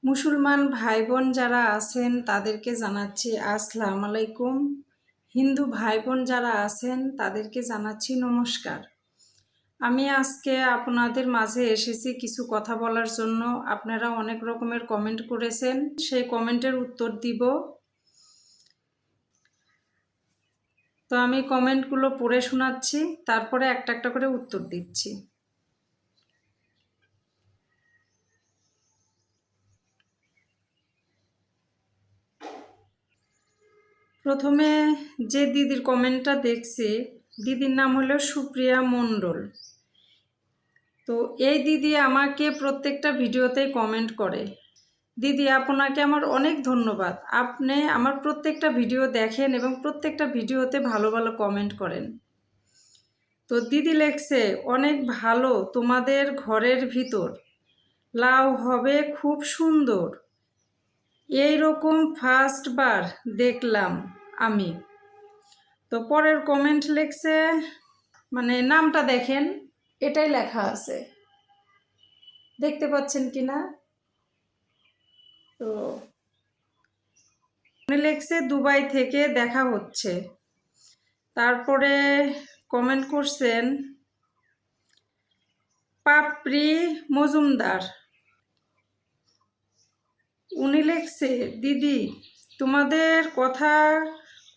মুসলমান ভাই বোন যারা আছেন তাদেরকে জানাচ্ছি আসসালামু আলাইকুম। হিন্দু ভাই বোন যারা আছেন তাদেরকে জানাচ্ছি নমস্কার। আমি আজকে আপনাদের মাঝে এসেছি কিছু কথা বলার জন্য। আপনারা অনেক রকমের কমেন্ট করেছেন, সেই কমেন্টের উত্তর দিব। তো আমি কমেন্টগুলো পড়ে শোনাচ্ছি, তারপরে একটা একটা করে উত্তর দিচ্ছি। প্রথমে যে দিদির কমেন্টটা দেখছি, দিদির নাম হলো সুপ্রিয়া মণ্ডল। তো এই দিদি আমাকে প্রত্যেকটা ভিডিওতেই কমেন্ট করে। দিদি, আপনাকে আমার অনেক ধন্যবাদ। আপনি আমার প্রত্যেকটা ভিডিও দেখেন এবং প্রত্যেকটা ভিডিওতে ভালো ভালো কমেন্ট করেন। তো দিদি লেখছে, অনেক ভালো, তোমাদের ঘরের ভিতর লাউ হবে খুব সুন্দর, এই রকম ফার্স্টবার দেখলাম আমি। তো পরের কমেন্ট লেখছে, মানে নামটা দেখেন, এটাই লেখা আছে, দেখতে পাচ্ছেন কিনা? তো লেখছে দুবাই থেকে দেখা হচ্ছে। তারপরে কমেন্ট করছেন পাপড়ি মজুমদার। উনি লেখছে, দিদি তোমাদের কথা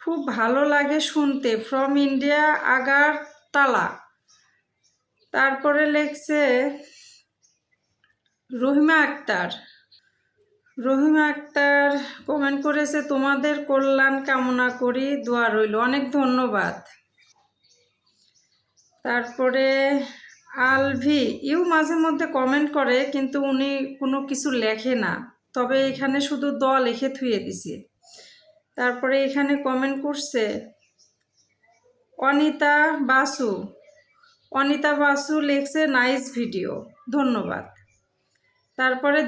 খুব ভালো লাগে শুনতে, ফ্রম ইন্ডিয়া, আগারতলা। তারপরে লেখছে রহিমা আক্তার। রহিমা আক্তার কমেন্ট করেছে, তোমাদের কল্যাণ কামনা করি, দোয়া রইল। অনেক ধন্যবাদ। তারপরে আলভি ইউ মাঝে মধ্যে কমেন্ট করে, কিন্তু উনি কোনো কিছু লেখে না, তবে এখানে শুধু দ লিখে থুয়ে দিছে। তারপরে এখানে কমেন্ট করছে অনিতা বাসু। অনিতা বাসু লিখছে নাইস ভিডিও, ধন্যবাদ। তারপরে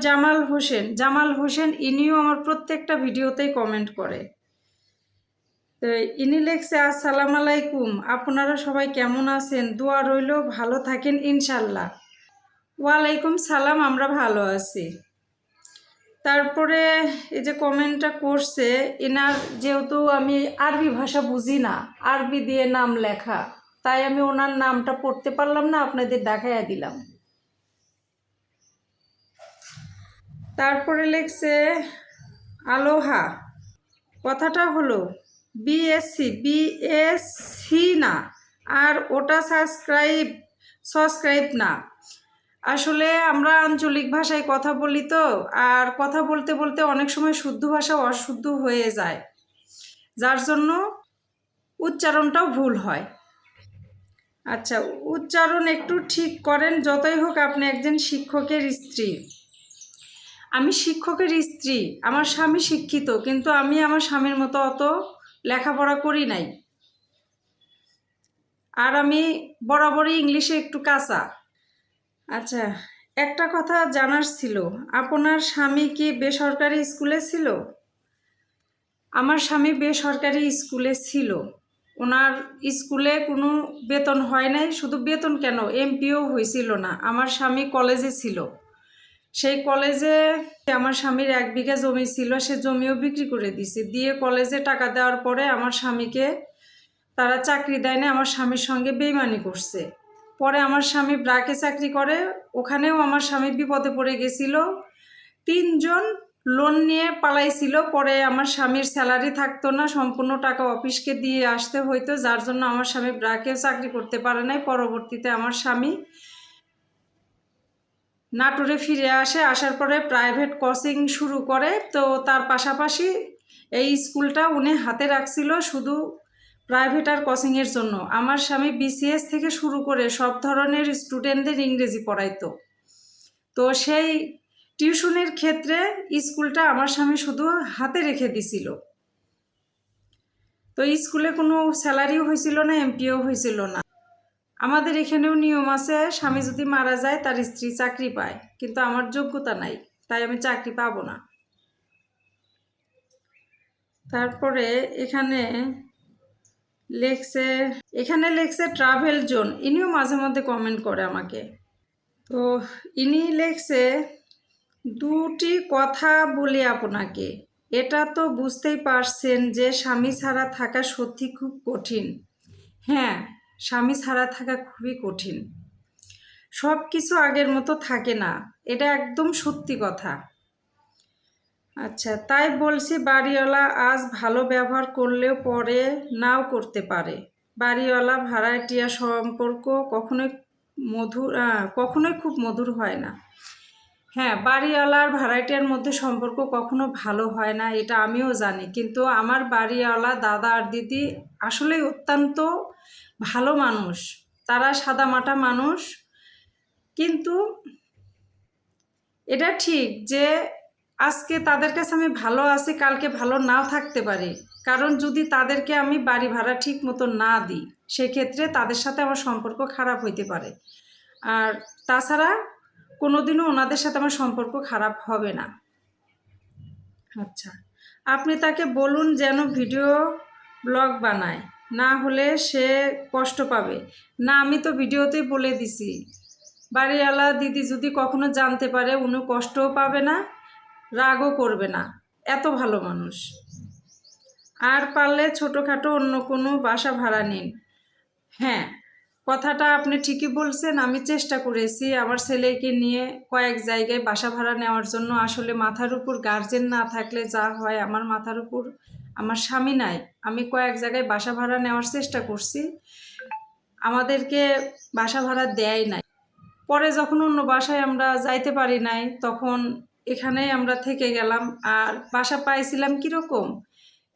জামাল হোসেন ইনিও আমার প্রত্যেকটা ভিডিওতেই কমেন্ট করে। তো ইনি লেখছে আসসালামু আলাইকুম, আপনারা সবাই কেমন আছেন, দোয়া রইল ভালো থাকেন ইনশাল্লাহ। ওয়ালাইকুম সালাম, আমরা ভালো আছি। তারপরে এই যে কমেন্টটা করছে, এনার যেহেতু আমি আরবি ভাষা বুঝি না, আরবি দিয়ে নাম লেখা, তাই আমি ওনার নামটা পড়তে পারলাম না, আপনাদের দেখাইয়া দিলাম। তারপরে লেখছে আলোহা। কথাটা হলো বিএসসি না, আর ওটা সাবস্ক্রাইব না। আসলে আমরা আঞ্চলিক ভাষায় কথা বলি, তো আর কথা বলতে বলতে অনেক সময় শুদ্ধ ভাষা অশুদ্ধ হয়ে যায়, যার জন্য উচ্চারণটাও ভুল হয়। আচ্ছা, উচ্চারণ একটু ঠিক করেন, যতই হোক আপনি একজন শিক্ষকের স্ত্রী। আমি শিক্ষকের স্ত্রী, আমার স্বামী শিক্ষিত, কিন্তু আমি আমার স্বামীর মতো অত লেখাপড়া করি নাই, আর আমি বরাবরই ইংলিশে একটু কাঁচা। আচ্ছা, একটা কথা জানার ছিল, আপনার স্বামী কি বেসরকারি স্কুলে ছিল? আমার স্বামী বেসরকারি স্কুলে ছিল। ওনার স্কুলে কোনো বেতন হয় নাই, শুধু বেতন কেন, এমপিও হয়েছিল না। আমার স্বামী কলেজে ছিল, সেই কলেজে আমার স্বামীর 1 বিঘা জমি ছিল, সে জমিও বিক্রি করে দিছে। দিয়ে কলেজে টাকা দেওয়ার পরে আমার স্বামীকে তারা চাকরি দেয় না, আমার স্বামীর সঙ্গে বেইমানি করছে। পরে আমার স্বামী ব্রাকে চাকরি করে, ওখানেও আমার স্বামী বিপদে পড়ে গেছিল। 3 জন লোন নিয়ে পালাইছিল। পরে আমার স্বামীর স্যালারি থাকতো না, সম্পূর্ণ টাকা অফিসকে দিয়ে আসতে হইতো, যার জন্য আমার স্বামী ব্রাকেও চাকরি করতে পারে নাই। পরবর্তীতে আমার স্বামী নাটোরে ফিরে আসে, আসার পরে প্রাইভেট কোচিং শুরু করে। তো তার পাশাপাশি এই স্কুলটা উনি হাতে রাখছিল শুধু প্রাইভেট আর কোচিংয়ের জন্য। আমার স্বামী বিসিএস থেকে শুরু করে সব ধরনের স্টুডেন্টদের ইংরেজি পড়াইতো। তো সেই টিউশনের ক্ষেত্রে স্কুলটা আমার স্বামী শুধু হাতে রেখে দিছিল। তো স্কুলে কোনো স্যালারিও হয়েছিল না, এমপিও হয়েছিল না। আমাদের এখানেও নিয়ম আছে, স্বামী যদি মারা যায় তার স্ত্রী চাকরি পায়, কিন্তু আমার যোগ্যতা নাই, তাই আমি চাকরি পাবো না। তারপরে এখানে লেখছে ট্রাভেল জোন, ইনিও মাঝে মধ্যে কমেন্ট করে আমাকে। তো ইনি লেখছে দুটি কথা বলি আপনাকে। এটা তো বুঝতেই পারছেন যে স্বামী ছাড়া থাকা সত্যি খুব কঠিন। হ্যাঁ, স্বামী ছাড়া থাকা খুবই কঠিন। সব কিছু আগের মতো থাকে না, এটা একদম সত্যি কথা। আচ্ছা, তাই বলছি বাড়িওয়ালা আজ ভালো ব্যবহার করলেও পরে নাও করতে পারে। বাড়িওয়ালা ভাড়াটিয়া সম্পর্ক কখনোই খুব মধুর হয় না। হ্যাঁ, বাড়িওয়ালার ভাড়াটিয়ার মধ্যে সম্পর্ক কখনো ভালো হয় না, এটা আমিও জানি। কিন্তু আমার বাড়িওয়ালা দাদা আর দিদি আসলেই অত্যন্ত ভালো মানুষ। তারা সাদামাটা মানুষ। কিন্তু এটা ঠিক যে আজকে তাদের কাছে আমি ভালো আছি, কালকে ভালো নাও থাকতে পারি। কারণ যদি তাদেরকে আমি বাড়ি ভাড়া ঠিক মতো না দিই, সেক্ষেত্রে তাদের সাথে আমার সম্পর্ক খারাপ হইতে পারে। আর তাছাড়া কোনোদিনও ওনাদের সাথে আমার সম্পর্ক খারাপ হবে না। আচ্ছা, আপনি তাকে বলুন যেন ভিডিও ব্লগ বানায়, না হলে সে কষ্ট পাবে। না, আমি তো ভিডিওতেই বলে দিছি, বাড়িওয়ালা দিদি যদি কখনো জানতে পারে উনি কষ্টও পাবে না, রাগও করবে না, এত ভালো মানুষ। আর পারলে ছোটোখাটো অন্য কোনো বাসা ভাড়া নিন। হ্যাঁ, কথাটা আপনি ঠিকই বলছেন। আমি চেষ্টা করেছি আমার ছেলেকে নিয়ে কয়েক জায়গায় বাসা ভাড়া নেওয়ার জন্য। আসলে মাথার উপর গার্জেন না থাকলে যা হয়, আমার মাথার উপর আমার স্বামী নাই। আমি কয়েক জায়গায় বাসা ভাড়া নেওয়ার চেষ্টা করছি, আমাদেরকে বাসা ভাড়া দেয় নাই। পরে যখন অন্য বাসায় আমরা যাইতে পারি নাই, তখন এখানেই আমরা থেকে গেলাম। আর বাসা পাইছিলাম কীরকম,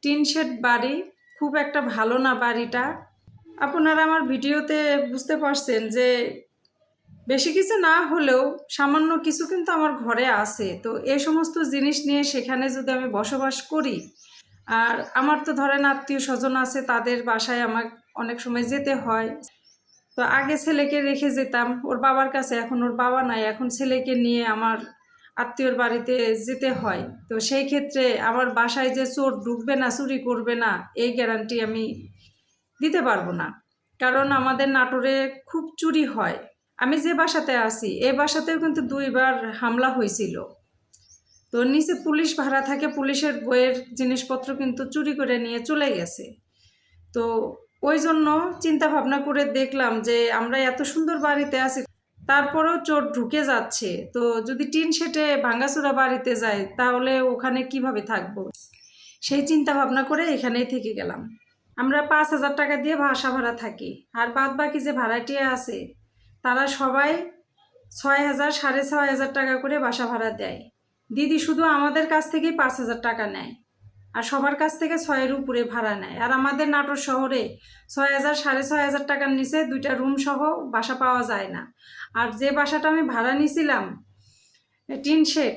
টিন শেড বাড়ি, খুব একটা ভালো না বাড়িটা। আপনারা আমার ভিডিওতে বুঝতে পারছেন যে বেশি কিছু না হলেও সামান্য কিছু কিন্তু আমার ঘরে আছে। তো এই সমস্ত জিনিস নিয়ে সেখানে যদি আমি বসবাস করি, আর আমার তো ধরেন আত্মীয় স্বজন আছে, তাদের বাসায় আমার অনেক সময় যেতে হয়। তো আগে ছেলেকে রেখে যেতাম ওর বাবার কাছে, এখন ওর বাবা নাই, এখন ছেলেকে নিয়ে আমার আত্মীয়র বাড়িতে যেতে হয়। তো সেই ক্ষেত্রে আমার বাসায় যে চোর ঢুকবে না, চুরি করবে না, এই গ্যারান্টি আমি দিতে পারবো না। কারণ আমাদের নাটোরে খুব চুরি হয়। আমি যে বাসাতে আছি এই বাসাতেও কিন্তু 2বার হামলা হয়েছিল। তো নিচে পুলিশ ভাড়া থাকে, পুলিশের বইয়ের জিনিসপত্র কিন্তু চুরি করে নিয়ে চলে গেছে। তো ওই জন্য চিন্তা ভাবনা করে দেখলাম যে আমরা এত সুন্দর বাড়িতে আছি, তারপরেও চোর ঢুকে যাচ্ছে। তো যদি টিন শেডে ভাঙাচোরা বাড়িতে যায় তাহলে ওখানে কিভাবে থাকবো, সেই চিন্তা ভাবনা করে এখানেই থেকে গেলাম। আমরা 5,000 টাকা দিয়ে বাসা ভাড়া থাকি। আর বাদ বাকি যে ভাড়াটিয়া আছে তারা সবাই 6,000, 6,500 টাকা করে বাসা ভাড়া দেয়। দিদি শুধু আমাদের কাছ থেকেই 5,000 টাকা নেয়, আর সবার কাছ থেকে 6-এর উপরে ভাড়া নেয়। আর আমাদের নাটোর শহরে 6,000, 6,500 টাকার নিচে 2টা রুম সহ বাসা পাওয়া যায় না। আর যে বাসাটা আমি ভাড়া নিয়েছিলাম টিন শেড,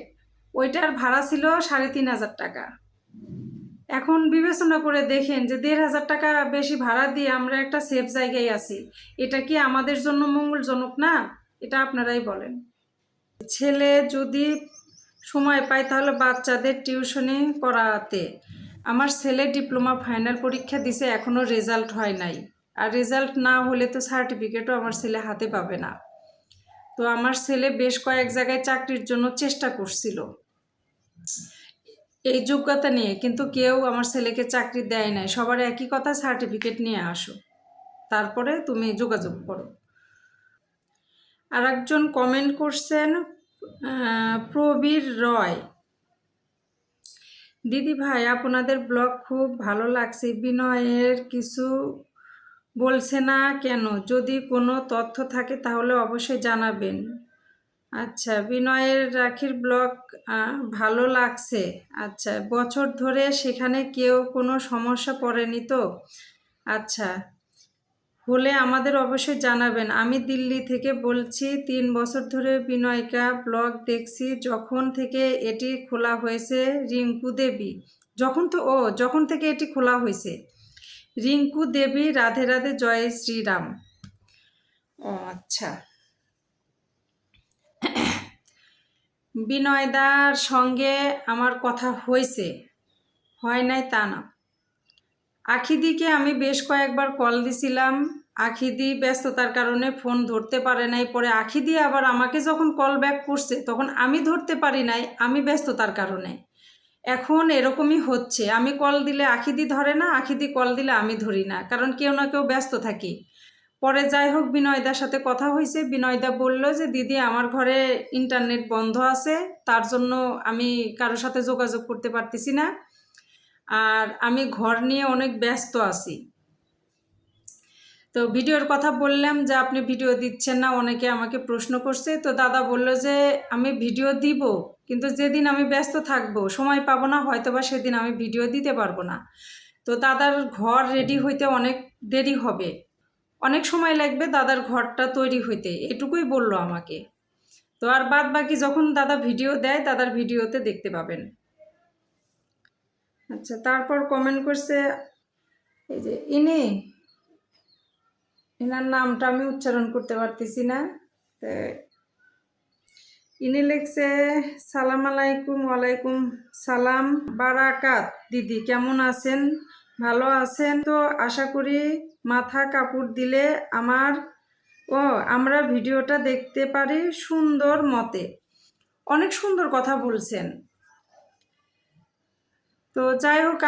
ওইটার ভাড়া ছিল 3,500 টাকা। এখন বিবেচনা করে দেখেন যে 1,500 টাকা বেশি ভাড়া দিয়ে আমরা একটা সেফ জায়গায় আছি, এটা কি আমাদের জন্য মঙ্গলজনক না? এটা আপনারাই বলেন। ছেলে যদি সময় পায় তাহলে বাচ্চাদের টিউশনি করাতে। আমার ছেলে ডিপ্লোমা ফাইনাল পরীক্ষা দিছে, এখনও রেজাল্ট হয় নাই। আর রেজাল্ট না হলে তো সার্টিফিকেটও আমার ছেলে হাতে পাবে না। তো আমার ছেলে বেশ কয়েক জায়গায় চাকরির জন্য চেষ্টা করছিল এই যোগ্যতা নিয়ে, কিন্তু কেউ আমার ছেলেকে চাকরি দেয় নাই। সবার একই কথা, সার্টিফিকেট নিয়ে আসো, তারপরে তুমি যোগাযোগ করো। আর একজন কমেন্ট করছেন প্রবীর রয়, দিদি ভাই আপনাদের ব্লগ খুব ভালো লাগছে, বিনয়ের কিছু বলছে না কেন? যদি কোনো তথ্য থাকে তাহলে অবশ্যই জানাবেন। আচ্ছা, বিনয়ের রাখির ব্লগ ভালো লাগছে। আচ্ছা, বছর ধরে সেখানে কেউ কোনো সমস্যা পড়েনি তো? আচ্ছা, হলে আমাদের অবশ্যই জানাবেন। আমি দিল্লি থেকে বলছি, 3 বছর ধরে বিনয়কা ব্লগ দেখছি, যখন থেকে এটি খোলা হয়েছে। রিঙ্কু দেবী, যখন থেকে এটি খোলা হয়েছে। রিঙ্কু দেবী, রাধে রাধে, জয় শ্রীরাম। ও আচ্ছা, বিনয়দার সঙ্গে আমার কথা হয়েছে, হয় নাই তা না। আখিদিকে আমি বেশ কয়েকবার কল দিছিলাম, আখিদি ব্যস্ততার কারণে ফোন ধরতে পারে নাই, পরে আখিদি আবার আমাকে যখন কল ব্যাক করছে তখন আমি ধরতে পারি নাই, আমি ব্যস্ততার কারণে। এখন এরকমই হচ্ছে, আমি কল দিলে আখিদি ধরে না, আখিদি কল দিলে আমি ধরি না, কারণ কেউ না কেউ ব্যস্ত থাকি। পরে যাই হোক বিনয়দার সাথে কথা হয়েছে, বিনয়দা বলল যে দিদি আমার ঘরে ইন্টারনেট বন্ধ আছে, তার জন্য আমি কারোর সাথে যোগাযোগ করতে পারতেছি না, আর আমি ঘর নিয়ে অনেক ব্যস্ত আছি। তো ভিডিওর কথা বললাম যে আপনি ভিডিও দিচ্ছেন না, অনেকে আমাকে প্রশ্ন করছে। তো দাদা বলল যে আমি ভিডিও দিব, কিন্তু যেদিন আমি ব্যস্ত থাকবো, সময় পাবো না, হয়তোবা সেদিন আমি ভিডিও দিতে পারবো না। তো দাদার ঘর রেডি হইতে অনেক দেরি হবে, অনেক সময় লাগবে দাদার ঘরটা তৈরি হইতে, এটুকুই বলল আমাকে। তো আর বাদ বাকি যখন দাদা ভিডিও দেয় দাদার ভিডিওতে দেখতে পাবেন। আচ্ছা, তারপর কমেন্ট করছে এই যে এনার নামটা আমি উচ্চারণ করতে পারতেছি না। তো ইনি লিখছে সালাম আলাইকুম। ওয়ালাইকুম সালাম, বারাকাত। দিদি কেমন আছেন? ভালো আছেন তো আশা করি। মাথা কাপড় দিলে আমরা ভিডিওটা দেখতে পারি সুন্দর মতে। অনেক সুন্দর কথা বলছেন। তো যাই হোক,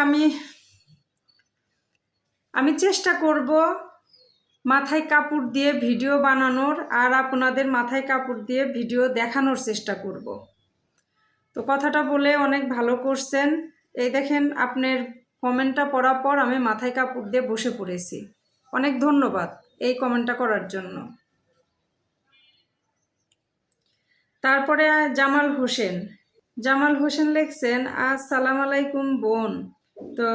আমি চেষ্টা করব মাথায় কাপড় দিয়ে ভিডিও বানানোর, আর আপনাদের মাথায় কাপড় দিয়ে ভিডিও দেখানোর চেষ্টা করব। তো কথাটা বলে অনেক ভালো করছেন। এই দেখেন, আপনার কমেন্টটা পড়ার পর আমি মাথায় কাপড় দিয়ে বসে পড়েছি। অনেক ধন্যবাদ এই কমেন্টটা করার জন্য। তারপরে জামাল হোসেন লিখছেন আসসালামু আলাইকুম বোন। তো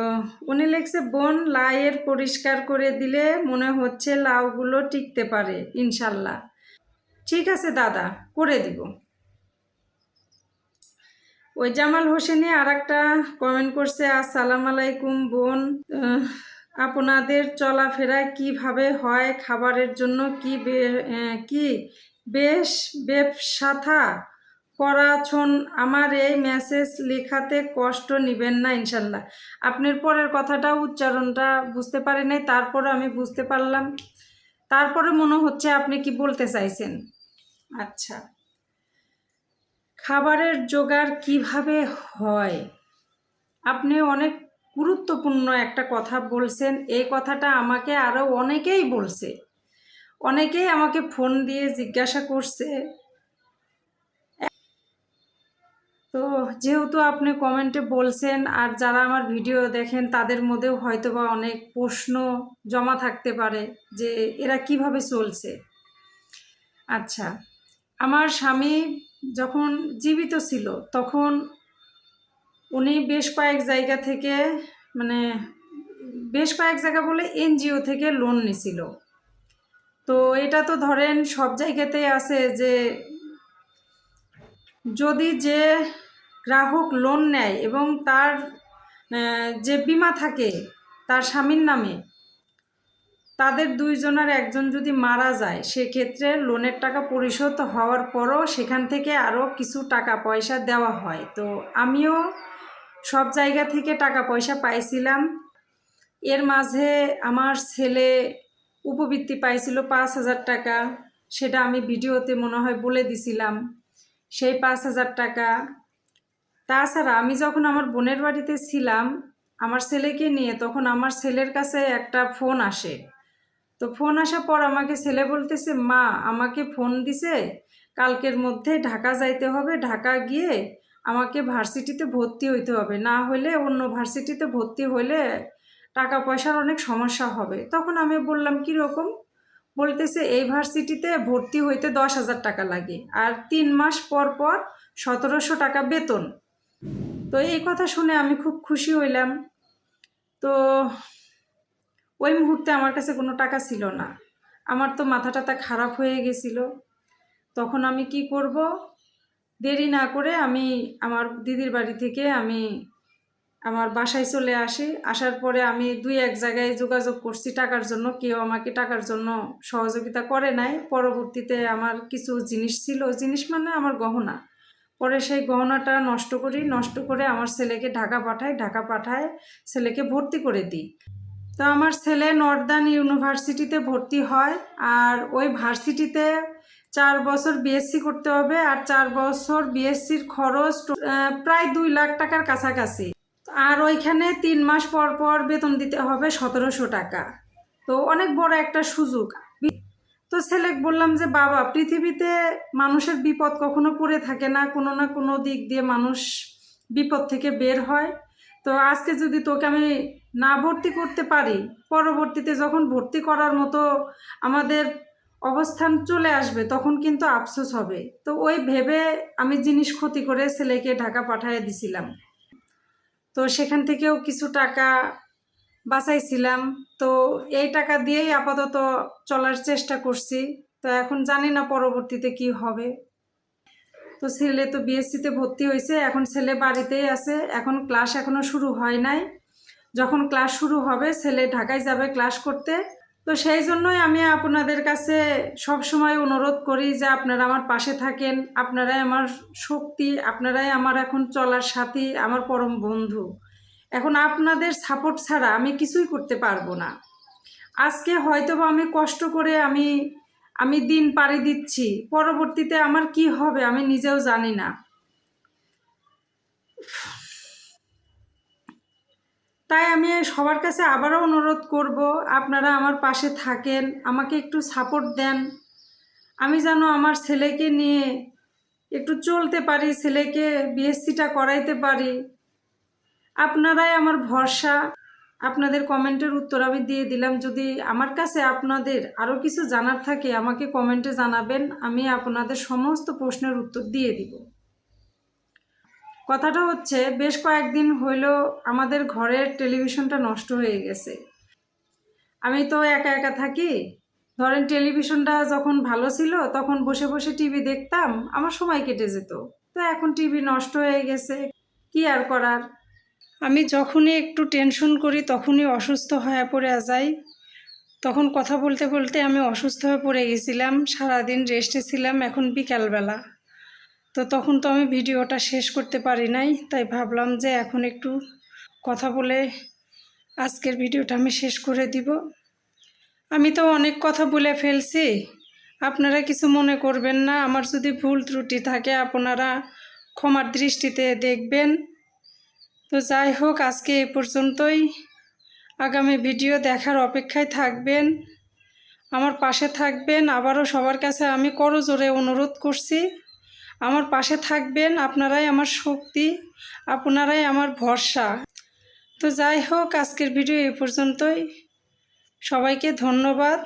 উনি লিখছে বোন লাইয়ের পরিষ্কার করে দিলে মনে হচ্ছে লাউগুলো টিকতে পারে ইনশাল্লাহ। ঠিক আছে দাদা, করে দিব। ওই জামাল হোসেনে আর একটা কমেন্ট করছে আসসালামু আলাইকুম বোন, আপনাদের চলাফেরা কিভাবে হয়? খাবারের জন্য কি বেশ ব্যবসাথা করাছন? আমার এই মেসেজ লেখাতে কষ্ট নেবেন না ইনশাল্লাহ। আপনার পরের কথাটা উচ্চারণটা বুঝতে পারি নাই, তারপরে আমি বুঝতে পারলাম। তারপরে মনে হচ্ছে আপনি কি বলতে চাইছেন। আচ্ছা, খাবারের জোগাড় কিভাবে হয়? আপনি অনেক গুরুত্বপূর্ণ একটা কথা বলছেন। এই কথাটা আমাকে আরও অনেকেই বলছে, অনেকেই আমাকে ফোন দিয়ে জিজ্ঞাসা করছে। তো যেহেতু আপনি কমেন্টে বলছেন, আর যারা আমার ভিডিও দেখেন তাদের মধ্যেও হয়তোবা অনেক প্রশ্ন জমা থাকতে পারে যে এরা কিভাবে চলছে। আচ্ছা, আমার স্বামী যখন জীবিত ছিল তখন উনি বেশ কয়েক জায়গা থেকে, মানে বেশ কয়েক জায়গা বলে এনজিও থেকে লোন নিছিল। তো এটা তো ধরেন সব জায়গাতেই আছে যে যদি যে গ্রাহক লোন নেয় এবং তার যে বিমা থাকে তার স্বামীর নামে, তাদের দুইজনের একজন যদি মারা যায়, সেক্ষেত্রে লোনের টাকা পরিশোধ হওয়ার পরও সেখান থেকে আরও কিছু টাকা পয়সা দেওয়া হয়। তো আমিও সব জায়গা থেকে টাকা পয়সা পাইছিলাম। এর মাঝে আমার ছেলে উপবৃত্তি পাইছিল 5,000 টাকা, সেটা আমি ভিডিওতে মনে হয় বলে দিছিলাম। সেই 5,000 টাকা, তাছাড়া আমি যখন আমার বোনের বাড়িতে ছিলাম আমার ছেলেকে নিয়ে, তখন আমার ছেলের কাছে একটা ফোন আসে। তো ফোন আসার পর আমাকে ছেলে বলতেছে, মা আমাকে ফোন দিছে, কালকের মধ্যে ঢাকা যাইতে হবে, ঢাকা গিয়ে আমাকে ভার্সিটিতে ভর্তি হইতে হবে, না হলে অন্য ভার্সিটিতে ভর্তি হলে টাকা পয়সার অনেক সমস্যা হবে। তখন আমি বললাম কীরকম? বলতেছে এই ভার্সিটিতে ভর্তি হইতে 10,000 টাকা লাগে, আর 3 মাস পর পর 1,700 টাকা বেতন। তো এই কথা শুনে আমি খুব খুশি হইলাম। তো ওই মুহূর্তে আমার কাছে কোনো টাকা ছিল না, আমার তো মাথাটা খারাপ হয়ে গেছিল। তখন আমি কি করব, দেরি না করে আমি আমার দিদির বাড়ি থেকে আমি আমার বাসায় চলে আসি। আসার পরে আমি 2-1 জায়গায় যোগাযোগ করছি টাকার জন্য, কেউ আমাকে টাকার জন্য সহযোগিতা করে নাই। পরবর্তীতে আমার কিছু জিনিস ছিল, জিনিস মানে আমার গহনা, পরে সেই গহনাটা নষ্ট করে আমার ছেলেকে ঢাকা পাঠায় ছেলেকে ভর্তি করে দিই। তো আমার ছেলে নর্দার্ন ইউনিভার্সিটিতে ভর্তি হয়, আর ওই ভার্সিটিতে 4 বছর বিএসসি করতে হবে, আর 4 বছর বিএসসির খরচ প্রায় 2 লাখ টাকার কাছাকাছি। আর ওইখানে 3 মাস পর পর বেতন দিতে হবে 1700 টাকা। তো অনেক বড় একটা সুযোগ। তো ছেলেকে বললাম যে বাবা, পৃথিবীতে মানুষের বিপদ কখনো পড়ে থাকে না, কোনো না কোনো দিক দিয়ে মানুষ বিপদ থেকে বের হয়। তো আজকে যদি তোকে আমি না ভর্তি করতে পারি, পরবর্তীতে যখন ভর্তি করার মতো আমাদের অবস্থান চলে আসবে তখন কিন্তু আফসোস হবে। তো ওই ভেবে আমি জিনিস ক্ষতি করে ছেলেকে ঢাকা পাঠিয়ে দিছিলাম। তো সেখান থেকেও কিছু টাকা বাঁচাইছিলাম। তো এই টাকা দিয়েই আপাতত চলার চেষ্টা করছি। তো এখন জানি না পরবর্তীতে কি হবে। তো ছেলে তো বিএসসিতে ভর্তি হয়েছে, এখন ছেলে বাড়িতেই আছে, এখন ক্লাস এখনো শুরু হয় নাই। যখন ক্লাস শুরু হবে ছেলে ঢাকায় যাবে ক্লাস করতে। তো সেই জন্যই আমি আপনাদের কাছে সব সময় অনুরোধ করি যে আপনারা আমার পাশে থাকেন, আপনারাই আমার শক্তি, আপনারাই আমার এখন চলার সাথী, আমার পরম বন্ধু। এখন আপনাদের সাপোর্ট ছাড়া আমি কিছুই করতে পারবো না। আজকে হয়তো বা আমি কষ্ট করে আমি দিন পাড়ি দিচ্ছি, পরবর্তীতে আমার কি হবে আমি নিজেও জানি না। তাই আমি সবার কাছে আবারও অনুরোধ করব, আপনারা আমার পাশে থাকেন, আমাকে একটু সাপোর্ট দেন। আমি যেন আমার ছেলেকে নিয়ে একটু চলতে পারি, ছেলেকে বিএসসিটা করাইতে পারি। আপনারাই আমার ভরসা। আপনাদের কমেন্টের উত্তর আমি দিয়ে দিলাম। যদি আমার কাছে আপনাদের আরও কিছু জানার থাকে আমাকে কমেন্টে জানাবেন, আমি আপনাদের সমস্ত প্রশ্নের উত্তর দিয়ে দিব। কথাটা হচ্ছে, বেশ কয়েকদিন হইল আমাদের ঘরের টেলিভিশনটা নষ্ট হয়ে গেছে। আমি তো একা একা থাকি, ধরেন টেলিভিশনটা যখন ভালো ছিল তখন বসে বসে টিভি দেখতাম, আমার সময় কেটে যেত। তো এখন টিভি নষ্ট হয়ে গেছে, কি আর করার। আমি যখনই একটু টেনশন করি তখনই অসুস্থ হয়ে পড়ে যাই। তখন কথা বলতে বলতে আমি অসুস্থ হয়ে পড়ে গেছিলাম, সারাদিন রেস্টে ছিলাম। এখন বিকালবেলা, তো তখন তো আমি ভিডিওটা শেষ করতে পারি নাই, তাই ভাবলাম যে এখন একটু কথা বলে আজকের ভিডিওটা আমি শেষ করে দিব। আমি তো অনেক কথা বলে ফেলছি, আপনারা কিছু মনে করবেন না। আমার যদি ভুল ত্রুটি থাকে আপনারা ক্ষমার দৃষ্টিতে দেখবেন। তো যাই হোক, আজকে এ পর্যন্তই। আগামী ভিডিও দেখার অপেক্ষায় থাকবেন, আমার পাশে থাকবেন। আবারও সবার কাছে আমি করজোরে অনুরোধ করছি, আমার পাশে থাকবেন। আপনারাই আমার শক্তি, আপনারাই আমার ভরসা। তো যাই হোক, আজকের ভিডিও এ পর্যন্তই। সবাইকে ধন্যবাদ।